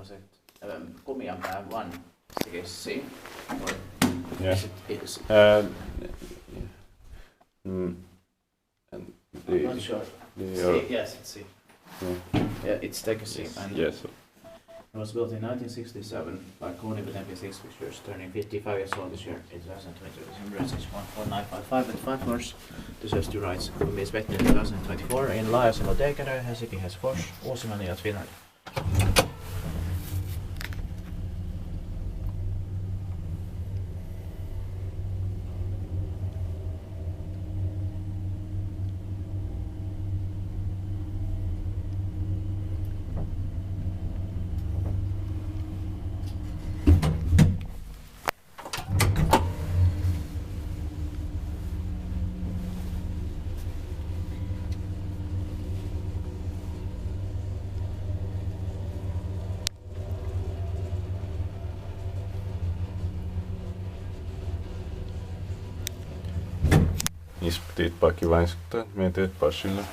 was it Kumianpää 160? Or Yeah. is it? I'm not sure. Yes, it's C. Yeah, it's take a C. And Yes. it was built in 1967 by Kone with MP6 fixtures, turning 55 years old this year in 2022. December 614,955 with 5 floors. Deserves 2 rights. Will be inspected in 2024 in Laajasalo, Helsinki, Uusimaa, Finland. Isptit pakivainsutta, mietit passilla.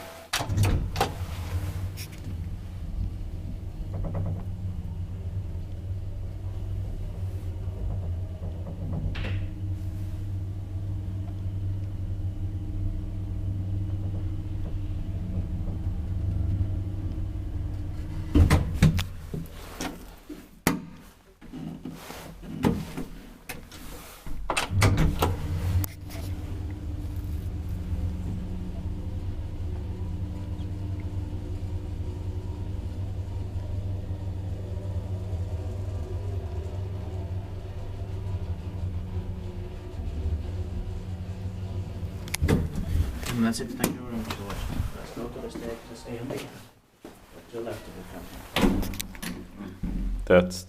And that's it. Thank you very much for watching. Let's go to the staircase A and B. To the left of the camera. That's